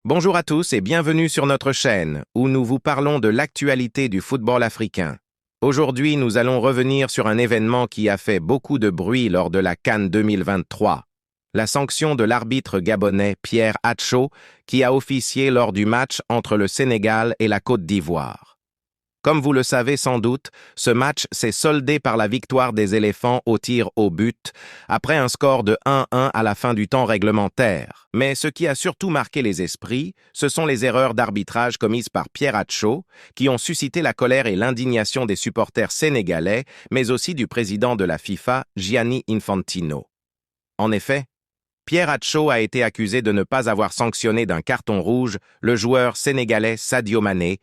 Bonjour à tous et bienvenue sur notre chaîne, où nous vous parlons de l'actualité du football africain. Aujourd'hui, nous allons revenir sur un événement qui a fait beaucoup de bruit lors de la CAN 2023. La sanction de l'arbitre gabonais Pierre Atcho, qui a officié lors du match entre le Sénégal et la Côte d'Ivoire. Comme vous le savez sans doute, ce match s'est soldé par la victoire des éléphants au tir au but, après un score de 1-1 à la fin du temps réglementaire. Mais ce qui a surtout marqué les esprits, ce sont les erreurs d'arbitrage commises par Pierre Atcho, qui ont suscité la colère et l'indignation des supporters sénégalais, mais aussi du président de la FIFA, Gianni Infantino. En effet, Pierre Atcho a été accusé de ne pas avoir sanctionné d'un carton rouge le joueur sénégalais Sadio Mané,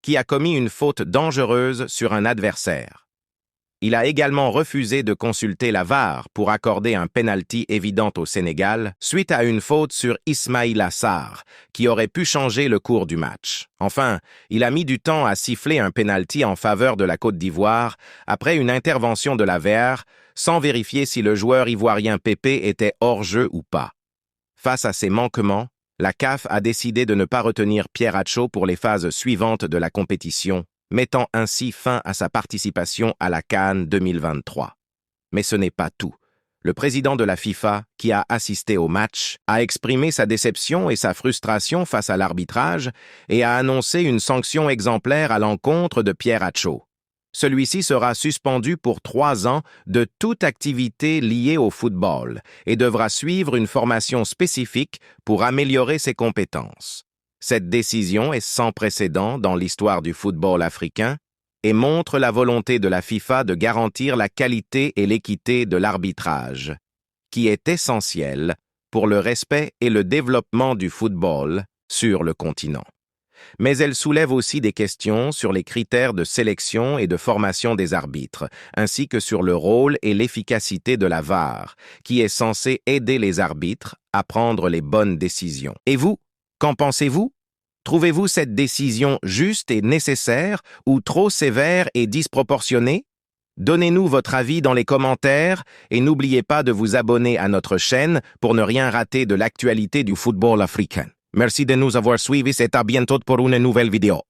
qui a commis une faute dangereuse sur un adversaire. Il a également refusé de consulter la VAR pour accorder un penalty évident au Sénégal suite à une faute sur Ismaïla Sarr, qui aurait pu changer le cours du match. Enfin, il a mis du temps à siffler un penalty en faveur de la Côte d'Ivoire après une intervention de la VAR sans vérifier si le joueur ivoirien Pépé était hors jeu ou pas. Face à ces manquements, la CAF a décidé de ne pas retenir Pierre Atcho pour les phases suivantes de la compétition, mettant ainsi fin à sa participation à la CAN 2023. Mais ce n'est pas tout. Le président de la FIFA, qui a assisté au match, a exprimé sa déception et sa frustration face à l'arbitrage et a annoncé une sanction exemplaire à l'encontre de Pierre Atcho. Celui-ci sera suspendu pour 3 ans de toute activité liée au football et devra suivre une formation spécifique pour améliorer ses compétences. Cette décision est sans précédent dans l'histoire du football africain et montre la volonté de la FIFA de garantir la qualité et l'équité de l'arbitrage, qui est essentielle pour le respect et le développement du football sur le continent. Mais elle soulève aussi des questions sur les critères de sélection et de formation des arbitres, ainsi que sur le rôle et l'efficacité de la VAR, qui est censée aider les arbitres à prendre les bonnes décisions. Et vous, qu'en pensez-vous? Trouvez-vous cette décision juste et nécessaire ou trop sévère et disproportionnée? Donnez-nous votre avis dans les commentaires et n'oubliez pas de vous abonner à notre chaîne pour ne rien rater de l'actualité du football africain. Merci de nous avoir suivis et à bientôt pour une nouvelle vidéo.